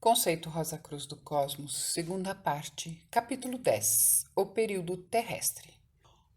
Conceito Rosa Cruz do Cosmos, segunda parte, capítulo 10, o período terrestre.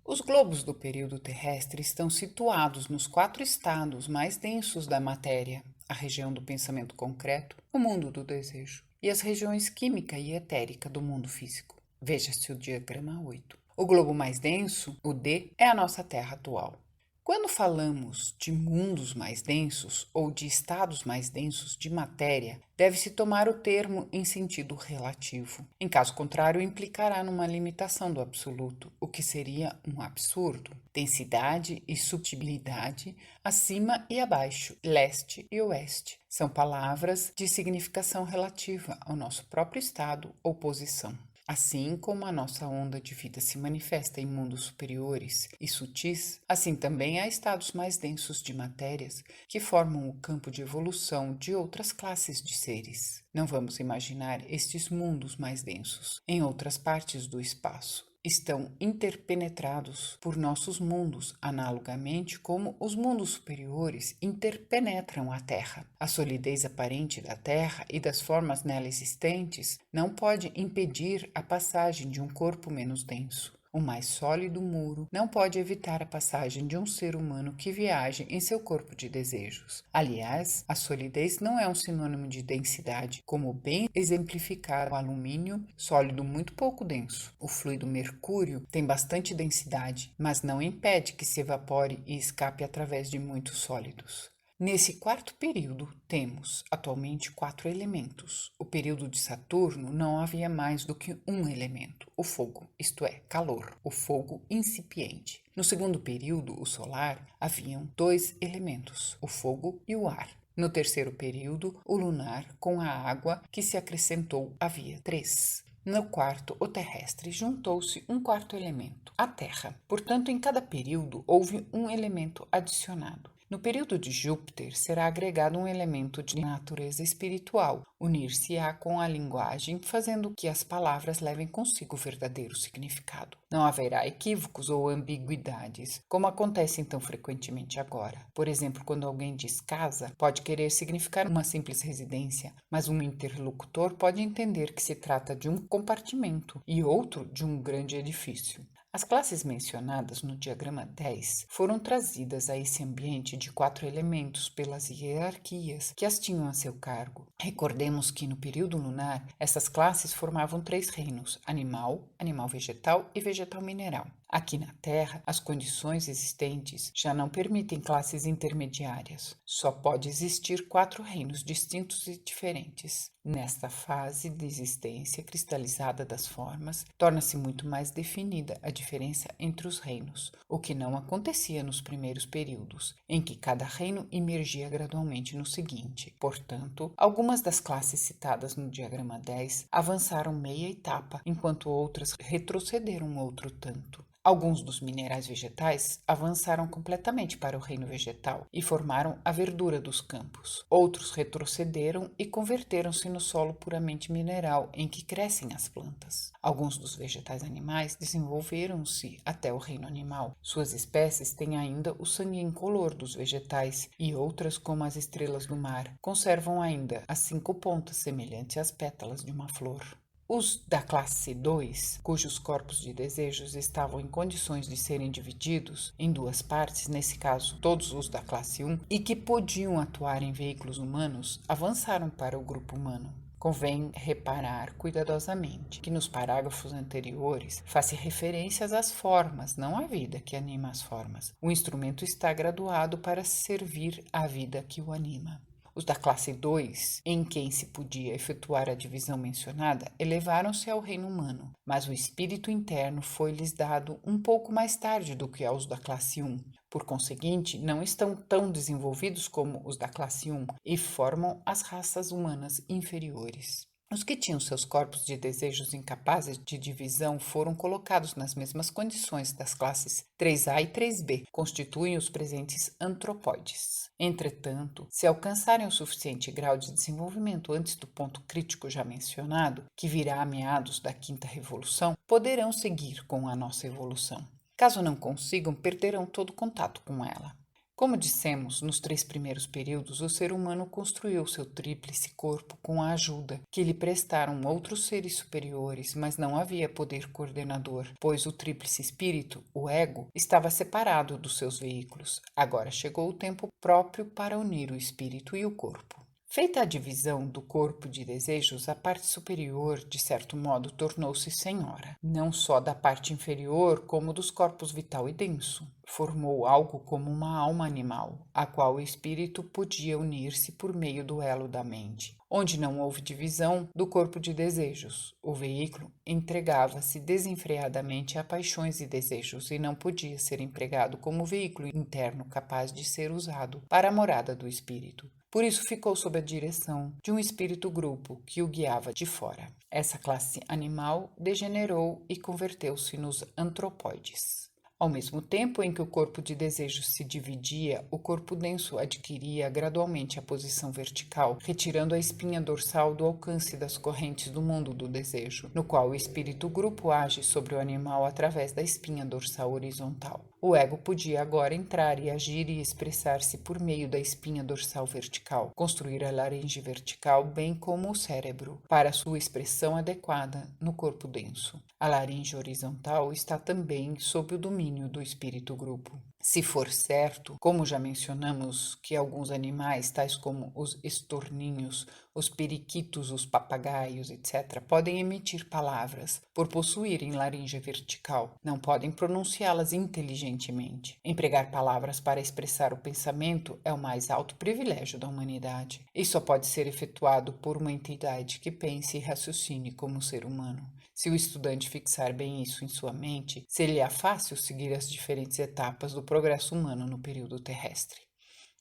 Os globos do período terrestre estão situados nos 4 estados mais densos da matéria, a região do pensamento concreto, o mundo do desejo, e as regiões química e etérica do mundo físico. Veja-se o diagrama 8. O globo mais denso, o D, é a nossa Terra atual. Quando falamos de mundos mais densos ou de estados mais densos de matéria, deve-se tomar o termo em sentido relativo. Em caso contrário, implicará numa limitação do absoluto, o que seria um absurdo. Densidade e subtilidade, acima e abaixo, leste e oeste, são palavras de significação relativa ao nosso próprio estado ou posição. Assim como a nossa onda de vida se manifesta em mundos superiores e sutis, assim também há estados mais densos de matérias que formam o campo de evolução de outras classes de seres. Não vamos imaginar estes mundos mais densos em outras partes do espaço. Estão interpenetrados por nossos mundos, analogamente como os mundos superiores interpenetram a Terra. A solidez aparente da Terra e das formas nela existentes não pode impedir a passagem de um corpo menos denso. O mais sólido muro não pode evitar a passagem de um ser humano que viaje em seu corpo de desejos. Aliás, a solidez não é um sinônimo de densidade, como bem exemplificar o alumínio, sólido muito pouco denso. O fluido mercúrio tem bastante densidade, mas não impede que se evapore e escape através de muitos sólidos. Nesse quarto período, temos atualmente 4 elementos. O período de Saturno não havia mais do que um elemento, o fogo, isto é, calor, o fogo incipiente. No segundo período, o solar, haviam 2 elementos, o fogo e o ar. No terceiro período, o lunar, com a água que se acrescentou, havia 3. No quarto, o terrestre, juntou-se um quarto elemento, a terra. Portanto, em cada período houve um elemento adicionado. No período de Júpiter, será agregado um elemento de natureza espiritual, unir-se-á com a linguagem, fazendo que as palavras levem consigo o verdadeiro significado. Não haverá equívocos ou ambiguidades, como acontecem tão frequentemente agora. Por exemplo, quando alguém diz casa, pode querer significar uma simples residência, mas um interlocutor pode entender que se trata de um compartimento e outro de um grande edifício. As classes mencionadas no diagrama 10 foram trazidas a esse ambiente de 4 elementos pelas hierarquias que as tinham a seu cargo. Recordemos que no período lunar, essas classes formavam 3 reinos: animal, animal vegetal e vegetal mineral. Aqui na Terra, as condições existentes já não permitem classes intermediárias. Só pode existir 4 reinos distintos e diferentes. Nesta fase de existência cristalizada das formas, torna-se muito mais definida a diferença entre os reinos, o que não acontecia nos primeiros períodos, em que cada reino emergia gradualmente no seguinte. Portanto, algumas das classes citadas no diagrama 10 avançaram meia etapa, enquanto outras retrocederam outro tanto. Alguns dos minerais vegetais avançaram completamente para o reino vegetal e formaram a verdura dos campos. Outros retrocederam e converteram-se no solo puramente mineral em que crescem as plantas. Alguns dos vegetais animais desenvolveram-se até o reino animal. Suas espécies têm ainda o sangue incolor dos vegetais e outras, como as estrelas do mar, conservam ainda as 5 pontas semelhantes às pétalas de uma flor. Os da classe 2, cujos corpos de desejos estavam em condições de serem divididos em 2 partes, nesse caso todos os da classe 1, e que podiam atuar em veículos humanos, avançaram para o grupo humano. Convém reparar cuidadosamente que nos parágrafos anteriores faz-se referências às formas, não à vida que anima as formas. O instrumento está graduado para servir à vida que o anima. Os da classe 2, em quem se podia efetuar a divisão mencionada, elevaram-se ao reino humano, mas o espírito interno foi-lhes dado um pouco mais tarde do que aos da classe 1. Por conseguinte, não estão tão desenvolvidos como os da classe 1 e formam as raças humanas inferiores. Os que tinham seus corpos de desejos incapazes de divisão foram colocados nas mesmas condições das classes 3A e 3B, constituem os presentes antropóides. Entretanto, se alcançarem o suficiente grau de desenvolvimento antes do ponto crítico já mencionado, que virá a meados da quinta revolução, poderão seguir com a nossa evolução. Caso não consigam, perderão todo contato com ela. Como dissemos, nos 3 primeiros períodos, o ser humano construiu seu tríplice corpo com a ajuda que lhe prestaram outros seres superiores, mas não havia poder coordenador, pois o tríplice espírito, o ego, estava separado dos seus veículos. Agora chegou o tempo próprio para unir o espírito e o corpo. Feita a divisão do corpo de desejos, a parte superior, de certo modo, tornou-se senhora, não só da parte inferior, como dos corpos vital e denso. Formou algo como uma alma animal, a qual o espírito podia unir-se por meio do elo da mente. Onde não houve divisão do corpo de desejos, o veículo entregava-se desenfreadamente a paixões e desejos e não podia ser empregado como veículo interno capaz de ser usado para a morada do espírito. Por isso ficou sob a direção de um espírito-grupo que o guiava de fora. Essa classe animal degenerou e converteu-se nos antropóides. Ao mesmo tempo em que o corpo de desejos se dividia, o corpo denso adquiria gradualmente a posição vertical, retirando a espinha dorsal do alcance das correntes do mundo do desejo, no qual o espírito-grupo age sobre o animal através da espinha dorsal horizontal. O ego podia agora entrar e agir e expressar-se por meio da espinha dorsal vertical, construir a laringe vertical, bem como o cérebro, para sua expressão adequada no corpo denso. A laringe horizontal está também sob o domínio do espírito-grupo. Se for certo, como já mencionamos, que alguns animais, tais como os estorninhos, os periquitos, os papagaios, etc., podem emitir palavras por possuírem laringe vertical, não podem pronunciá-las inteligentemente. Empregar palavras para expressar o pensamento é o mais alto privilégio da humanidade, e só pode ser efetuado por uma entidade que pense e raciocine como ser humano. Se o estudante fixar bem isso em sua mente, seria fácil seguir as diferentes etapas do progresso humano no período terrestre.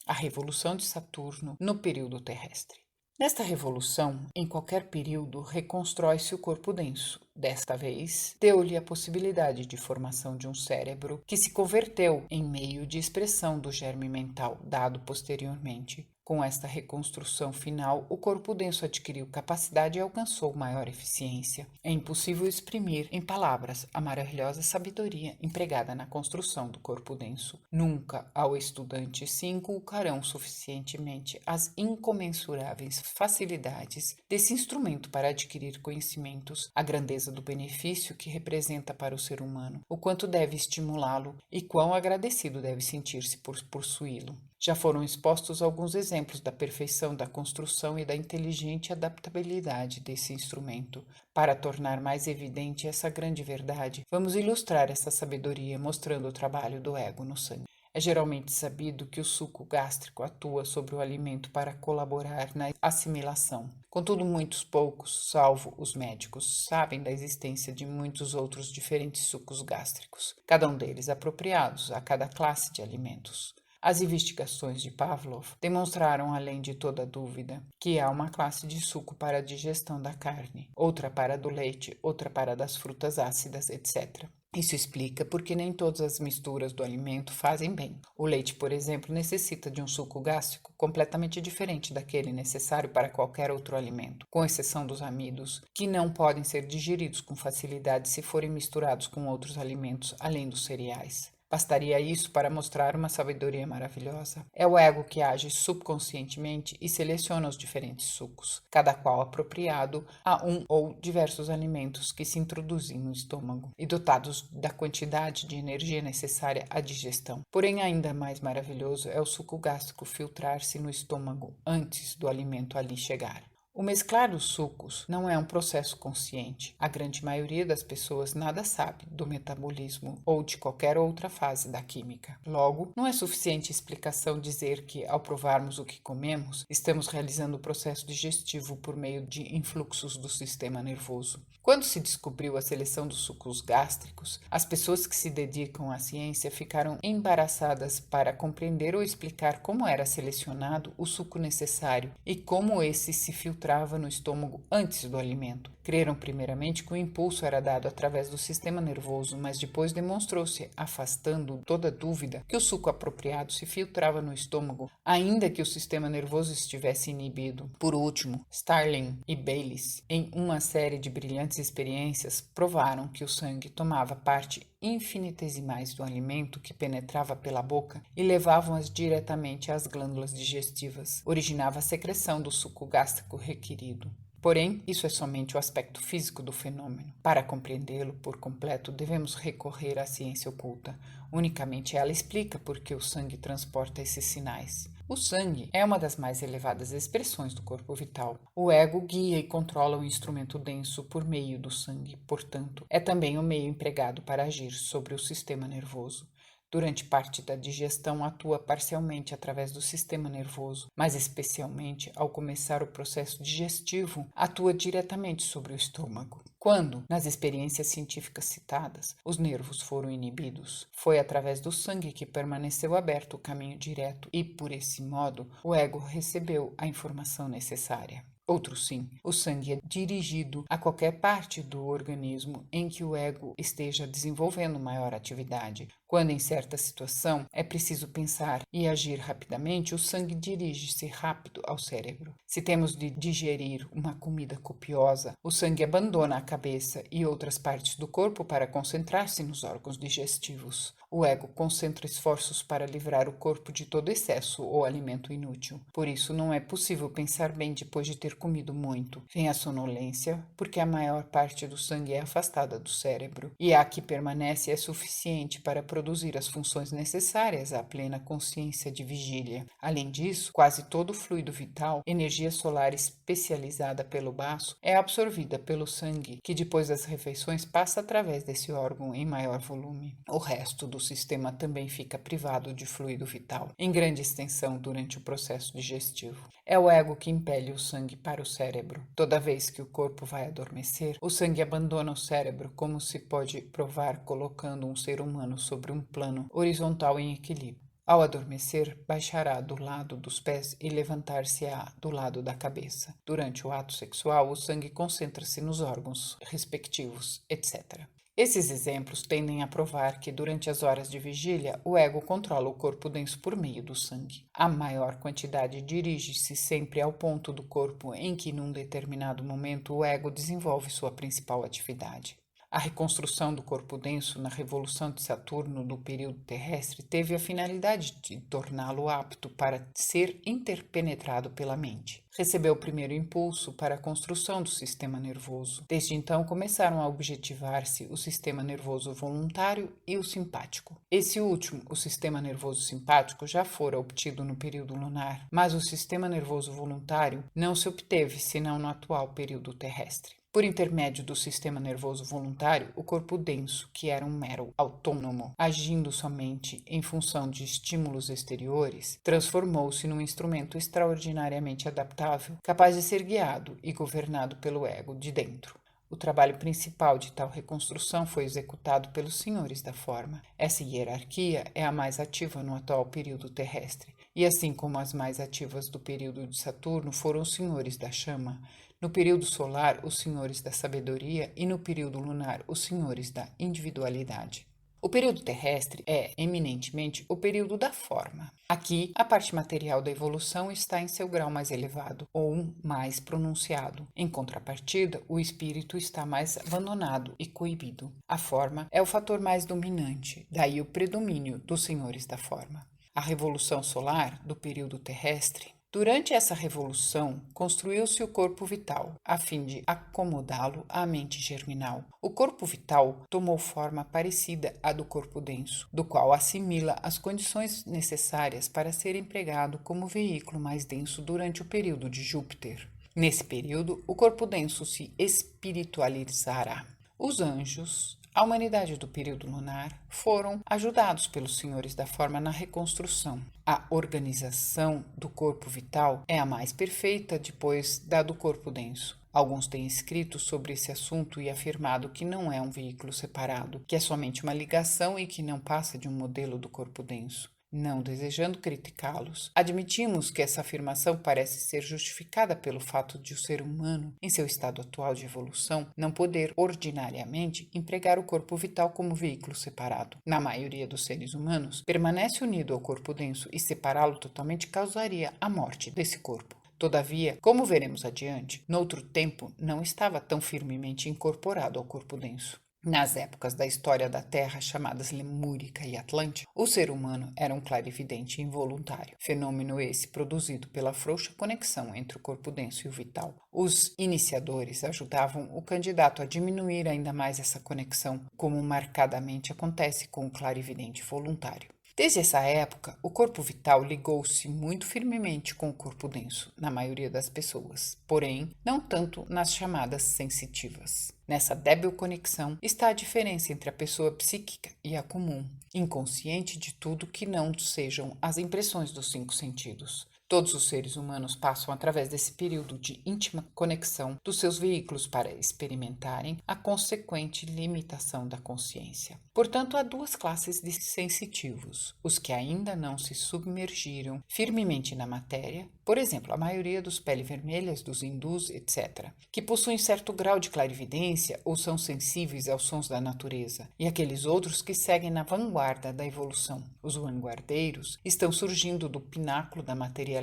A revolução de Saturno no período terrestre. Nesta revolução, em qualquer período, reconstrói-se o corpo denso. Desta vez, deu-lhe a possibilidade de formação de um cérebro que se converteu em meio de expressão do germe mental dado posteriormente. Com esta reconstrução final, o corpo denso adquiriu capacidade e alcançou maior eficiência. É impossível exprimir em palavras a maravilhosa sabedoria empregada na construção do corpo denso. Nunca ao estudante se inculcarão suficientemente as incomensuráveis facilidades desse instrumento para adquirir conhecimentos, a grandeza do benefício que representa para o ser humano, o quanto deve estimulá-lo e quão agradecido deve sentir-se por possuí-lo. Já foram expostos alguns exemplos da perfeição da construção e da inteligente adaptabilidade desse instrumento. Para tornar mais evidente essa grande verdade, vamos ilustrar essa sabedoria mostrando o trabalho do ego no sangue. É geralmente sabido que o suco gástrico atua sobre o alimento para colaborar na assimilação. Contudo, muitos poucos, salvo os médicos, sabem da existência de muitos outros diferentes sucos gástricos, cada um deles apropriados a cada classe de alimentos. As investigações de Pavlov demonstraram, além de toda dúvida, que há uma classe de suco para a digestão da carne, outra para a do leite, outra para a das frutas ácidas, etc. Isso explica porque nem todas as misturas do alimento fazem bem. O leite, por exemplo, necessita de um suco gástrico completamente diferente daquele necessário para qualquer outro alimento, com exceção dos amidos, que não podem ser digeridos com facilidade se forem misturados com outros alimentos além dos cereais. Bastaria isso para mostrar uma sabedoria maravilhosa. É o ego que age subconscientemente e seleciona os diferentes sucos, cada qual apropriado a um ou diversos alimentos que se introduzem no estômago e dotados da quantidade de energia necessária à digestão. Porém, ainda mais maravilhoso é o suco gástrico filtrar-se no estômago antes do alimento ali chegar. O mesclar os sucos não é um processo consciente. A grande maioria das pessoas nada sabe do metabolismo ou de qualquer outra fase da química. Logo, não é suficiente explicação dizer que, ao provarmos o que comemos, estamos realizando o processo digestivo por meio de influxos do sistema nervoso. Quando se descobriu a seleção dos sucos gástricos, as pessoas que se dedicam à ciência ficaram embaraçadas para compreender ou explicar como era selecionado o suco necessário e como esse se filtrava no estômago antes do alimento. Creram primeiramente que o impulso era dado através do sistema nervoso, mas depois demonstrou-se, afastando toda dúvida, que o suco apropriado se filtrava no estômago, ainda que o sistema nervoso estivesse inibido. Por último, Starling e Bayliss, em uma série de brilhantes experiências, provaram que o sangue tomava parte infinitesimais do alimento que penetrava pela boca e levavam-as diretamente às glândulas digestivas, originava a secreção do suco gástrico requerido. Porém, isso é somente o aspecto físico do fenômeno. Para compreendê-lo por completo, devemos recorrer à ciência oculta. Unicamente ela explica por que o sangue transporta esses sinais. O sangue é uma das mais elevadas expressões do corpo vital. O ego guia e controla o instrumento denso por meio do sangue, portanto, é também o meio empregado para agir sobre o sistema nervoso. Durante parte da digestão, atua parcialmente através do sistema nervoso, mas especialmente ao começar o processo digestivo, atua diretamente sobre o estômago. Quando, nas experiências científicas citadas, os nervos foram inibidos, foi através do sangue que permaneceu aberto o caminho direto e, por esse modo, o ego recebeu a informação necessária. Outro sim, o sangue é dirigido a qualquer parte do organismo em que o ego esteja desenvolvendo maior atividade. Quando em certa situação é preciso pensar e agir rapidamente, o sangue dirige-se rápido ao cérebro. Se temos de digerir uma comida copiosa, o sangue abandona a cabeça e outras partes do corpo para concentrar-se nos órgãos digestivos. O ego concentra esforços para livrar o corpo de todo excesso ou alimento inútil. Por isso, não é possível pensar bem depois de ter comido muito. Vem a sonolência, porque a maior parte do sangue é afastada do cérebro, e a que permanece é suficiente para produzir as funções necessárias à plena consciência de vigília. Além disso, quase todo o fluido vital, energia solar especializada pelo baço, é absorvida pelo sangue, que depois das refeições passa através desse órgão em maior volume. O resto do sistema também fica privado de fluido vital, em grande extensão durante o processo digestivo. É o ego que impele o sangue para o cérebro. Toda vez que o corpo vai adormecer, o sangue abandona o cérebro, como se pode provar colocando um ser humano sobre um plano horizontal em equilíbrio. Ao adormecer, baixará do lado dos pés e levantar-se-á do lado da cabeça. Durante o ato sexual, o sangue concentra-se nos órgãos respectivos, etc. Esses exemplos tendem a provar que, durante as horas de vigília, o ego controla o corpo denso por meio do sangue. A maior quantidade dirige-se sempre ao ponto do corpo em que, num determinado momento, o ego desenvolve sua principal atividade. A reconstrução do corpo denso na revolução de Saturno do período terrestre teve a finalidade de torná-lo apto para ser interpenetrado pela mente. Recebeu o primeiro impulso para a construção do sistema nervoso. Desde então começaram a objetivar-se o sistema nervoso voluntário e o simpático. Esse último, o sistema nervoso simpático, já fora obtido no período lunar, mas o sistema nervoso voluntário não se obteve senão no atual período terrestre. Por intermédio do sistema nervoso voluntário, o corpo denso, que era um mero autônomo, agindo somente em função de estímulos exteriores, transformou-se num instrumento extraordinariamente adaptável, capaz de ser guiado e governado pelo ego de dentro. O trabalho principal de tal reconstrução foi executado pelos senhores da forma. Essa hierarquia é a mais ativa no atual período terrestre, e assim como as mais ativas do período de Saturno foram os senhores da chama, no período solar, os senhores da sabedoria e no período lunar, os senhores da individualidade. O período terrestre é, eminentemente, o período da forma. Aqui, a parte material da evolução está em seu grau mais elevado, ou mais pronunciado. Em contrapartida, o espírito está mais abandonado e coibido. A forma é o fator mais dominante, daí o predomínio dos senhores da forma. A revolução solar do período terrestre. Durante essa revolução, construiu-se o corpo vital, a fim de acomodá-lo à mente germinal. O corpo vital tomou forma parecida à do corpo denso, do qual assimila as condições necessárias para ser empregado como veículo mais denso durante o período de Júpiter. Nesse período, o corpo denso se espiritualizará. Os anjos, a humanidade do período lunar, foram ajudados pelos senhores da forma na reconstrução. A organização do corpo vital é a mais perfeita depois da do corpo denso. Alguns têm escrito sobre esse assunto e afirmado que não é um veículo separado, que é somente uma ligação e que não passa de um modelo do corpo denso. Não desejando criticá-los, admitimos que essa afirmação parece ser justificada pelo fato de o ser humano, em seu estado atual de evolução, não poder ordinariamente empregar o corpo vital como veículo separado. Na maioria dos seres humanos, permanece unido ao corpo denso e separá-lo totalmente causaria a morte desse corpo. Todavia, como veremos adiante, noutro tempo não estava tão firmemente incorporado ao corpo denso. Nas épocas da história da Terra, chamadas Lemúrica e Atlântica, o ser humano era um clarividente involuntário, fenômeno esse produzido pela frouxa conexão entre o corpo denso e o vital. Os iniciadores ajudavam o candidato a diminuir ainda mais essa conexão, como marcadamente acontece com o clarividente voluntário. Desde essa época, o corpo vital ligou-se muito firmemente com o corpo denso, na maioria das pessoas, porém, não tanto nas chamadas sensitivas. Nessa débil conexão está a diferença entre a pessoa psíquica e a comum, inconsciente de tudo que não sejam as impressões dos 5 sentidos. Todos os seres humanos passam através desse período de íntima conexão dos seus veículos para experimentarem a consequente limitação da consciência. Portanto, há 2 classes de sensitivos: os que ainda não se submergiram firmemente na matéria, por exemplo, a maioria dos pele vermelhas, dos hindus, etc., que possuem certo grau de clarividência ou são sensíveis aos sons da natureza, e aqueles outros que seguem na vanguarda da evolução. Os vanguardeiros estão surgindo do pináculo da materialidade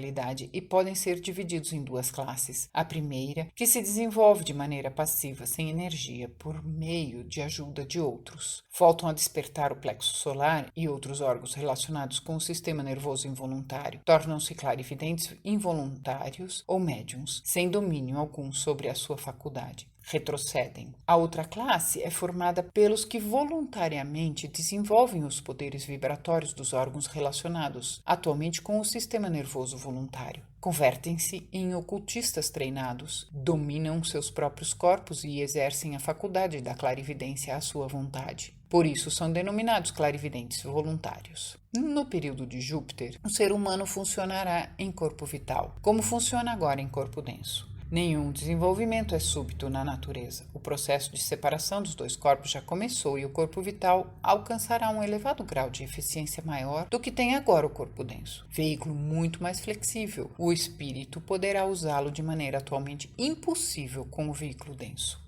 e podem ser divididos em 2 classes. A primeira, que se desenvolve de maneira passiva, sem energia, por meio de ajuda de outros. Voltam a despertar o plexo solar e outros órgãos relacionados com o sistema nervoso involuntário. Tornam-se clarividentes involuntários ou médiums, sem domínio algum sobre a sua faculdade. Retrocedem. A outra classe é formada pelos que voluntariamente desenvolvem os poderes vibratórios dos órgãos relacionados, atualmente com o sistema nervoso voluntário. Convertem-se em ocultistas treinados, dominam seus próprios corpos e exercem a faculdade da clarividência à sua vontade. Por isso, são denominados clarividentes voluntários. No período de Júpiter, o ser humano funcionará em corpo vital, como funciona agora em corpo denso. Nenhum desenvolvimento é súbito na natureza. O processo de separação dos 2 corpos já começou e o corpo vital alcançará um elevado grau de eficiência maior do que tem agora o corpo denso. Veículo muito mais flexível, o espírito poderá usá-lo de maneira atualmente impossível com o veículo denso.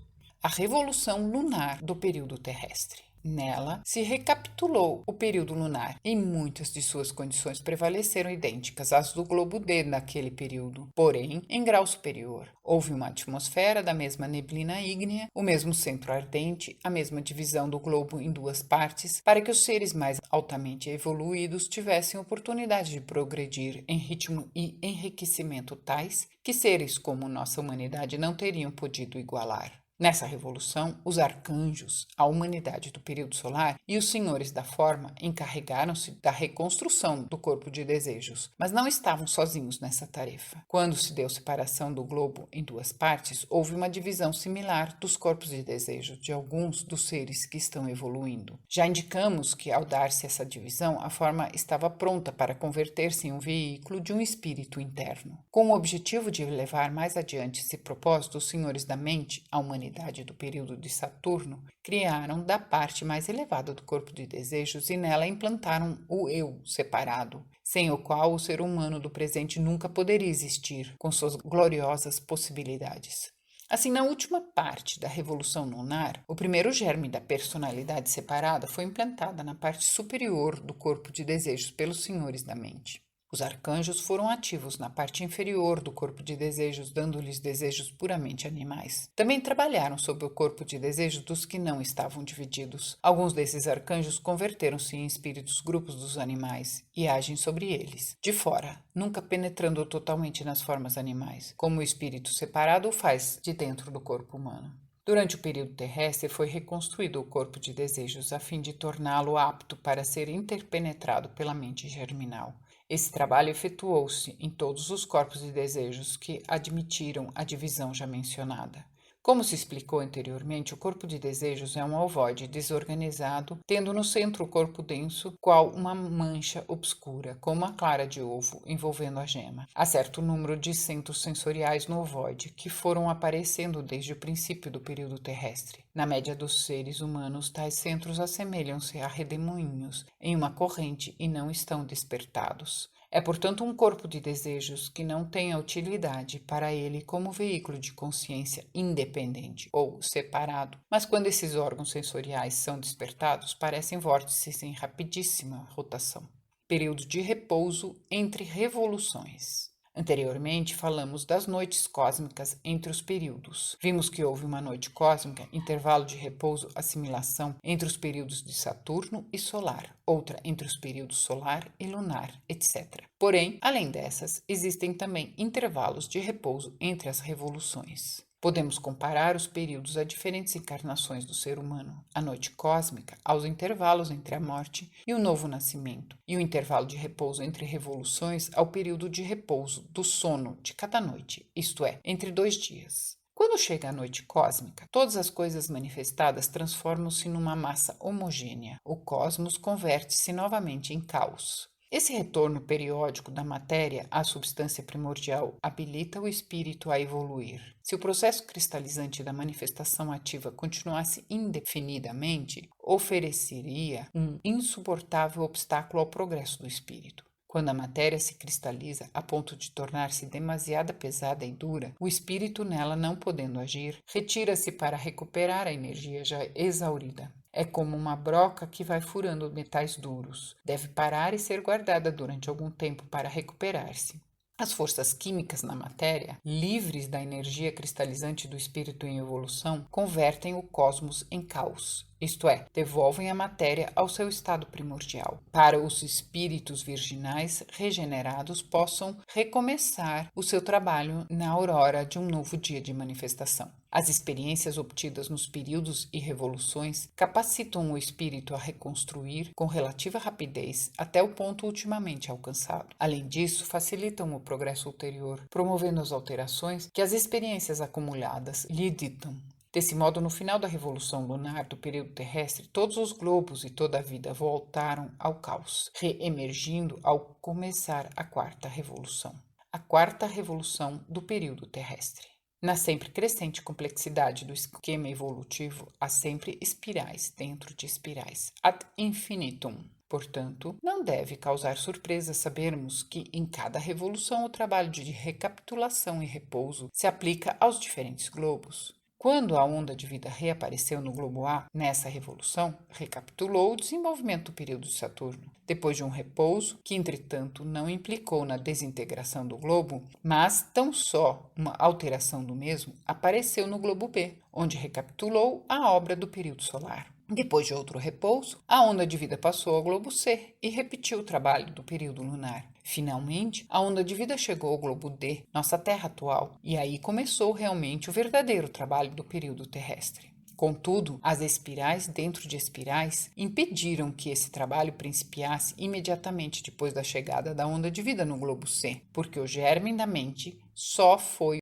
A revolução lunar do período terrestre. Nela, se recapitulou o período lunar e muitas de suas condições prevaleceram idênticas às do globo D naquele período, porém em grau superior. Houve uma atmosfera da mesma neblina ígnea, o mesmo centro ardente, a mesma divisão do globo em 2 partes, para que os seres mais altamente evoluídos tivessem oportunidade de progredir em ritmo e enriquecimento tais que seres como nossa humanidade não teriam podido igualar. Nessa revolução, os arcanjos, a humanidade do período solar e os senhores da forma encarregaram-se da reconstrução do corpo de desejos, mas não estavam sozinhos nessa tarefa. Quando se deu separação do globo em 2 partes, houve uma divisão similar dos corpos de desejo de alguns dos seres que estão evoluindo. Já indicamos que, ao dar-se essa divisão, a forma estava pronta para converter-se em um veículo de um espírito interno. Com o objetivo de levar mais adiante esse propósito, os senhores da mente, a humanidade do período de Saturno, criaram da parte mais elevada do corpo de desejos e nela implantaram o eu separado, sem o qual o ser humano do presente nunca poderia existir, com suas gloriosas possibilidades. Assim, na última parte da Revolução Lunar, o primeiro germe da personalidade separada foi implantada na parte superior do corpo de desejos pelos senhores da mente. Os arcanjos foram ativos na parte inferior do corpo de desejos, dando-lhes desejos puramente animais. Também trabalharam sobre o corpo de desejos dos que não estavam divididos. Alguns desses arcanjos converteram-se em espíritos grupos dos animais e agem sobre eles, de fora, nunca penetrando totalmente nas formas animais, como o espírito separado o faz de dentro do corpo humano. Durante o período terrestre, foi reconstruído o corpo de desejos a fim de torná-lo apto para ser interpenetrado pela mente germinal. Esse trabalho efetuou-se em todos os corpos de desejos que admitiram a divisão já mencionada. Como se explicou anteriormente, o corpo de desejos é um ovoide desorganizado, tendo no centro o corpo denso, qual uma mancha obscura, como a clara de ovo, envolvendo a gema. Há certo número de centros sensoriais no ovoide, que foram aparecendo desde o princípio do período terrestre. Na média dos seres humanos, tais centros assemelham-se a redemoinhos em uma corrente e não estão despertados. É, portanto, um corpo de desejos que não tem a utilidade para ele como veículo de consciência independente ou separado, mas quando esses órgãos sensoriais são despertados, parecem vórtices em rapidíssima rotação. Período de repouso entre revoluções. Anteriormente, falamos das noites cósmicas entre os períodos. Vimos que houve uma noite cósmica, intervalo de repouso, assimilação entre os períodos de Saturno e solar, outra entre os períodos solar e lunar, etc. Porém, além dessas, existem também intervalos de repouso entre as revoluções. Podemos comparar os períodos a diferentes encarnações do ser humano, a noite cósmica aos intervalos entre a morte e o novo nascimento, e o intervalo de repouso entre revoluções ao período de repouso do sono de cada noite, isto é, entre 2 dias. Quando chega a noite cósmica, todas as coisas manifestadas transformam-se numa massa homogênea. O cosmos converte-se novamente em caos. Esse retorno periódico da matéria à substância primordial habilita o espírito a evoluir. Se o processo cristalizante da manifestação ativa continuasse indefinidamente, ofereceria um insuportável obstáculo ao progresso do espírito. Quando a matéria se cristaliza a ponto de tornar-se demasiado pesada e dura, o espírito nela não podendo agir, retira-se para recuperar a energia já exaurida. É como uma broca que vai furando metais duros. Deve parar e ser guardada durante algum tempo para recuperar-se. As forças químicas na matéria, livres da energia cristalizante do espírito em evolução, convertem o cosmos em caos, isto é, devolvem a matéria ao seu estado primordial, para os espíritos virginais regenerados possam recomeçar o seu trabalho na aurora de um novo dia de manifestação. As experiências obtidas nos períodos e revoluções capacitam o espírito a reconstruir com relativa rapidez até o ponto ultimamente alcançado. Além disso, facilitam o progresso ulterior, promovendo as alterações que as experiências acumuladas lhe ditam. Desse modo, no final da revolução lunar do período terrestre, todos os globos e toda a vida voltaram ao caos, reemergindo ao começar a quarta revolução. A quarta revolução do período terrestre. Na sempre crescente complexidade do esquema evolutivo, há sempre espirais dentro de espirais, ad infinitum. Portanto, não deve causar surpresa sabermos que em cada revolução o trabalho de recapitulação e repouso se aplica aos diferentes globos. Quando a onda de vida reapareceu no globo A, nessa revolução, recapitulou o desenvolvimento do período de Saturno. Depois de um repouso, que entretanto não implicou na desintegração do globo, mas tão só uma alteração do mesmo, apareceu no globo B, onde recapitulou a obra do período solar. Depois de outro repouso, a onda de vida passou ao globo C e repetiu o trabalho do período lunar. Finalmente, a onda de vida chegou ao globo D, nossa Terra atual, e aí começou realmente o verdadeiro trabalho do período terrestre. Contudo, as espirais dentro de espirais impediram que esse trabalho principiasse imediatamente depois da chegada da onda de vida no globo C, porque o germe da mente só foi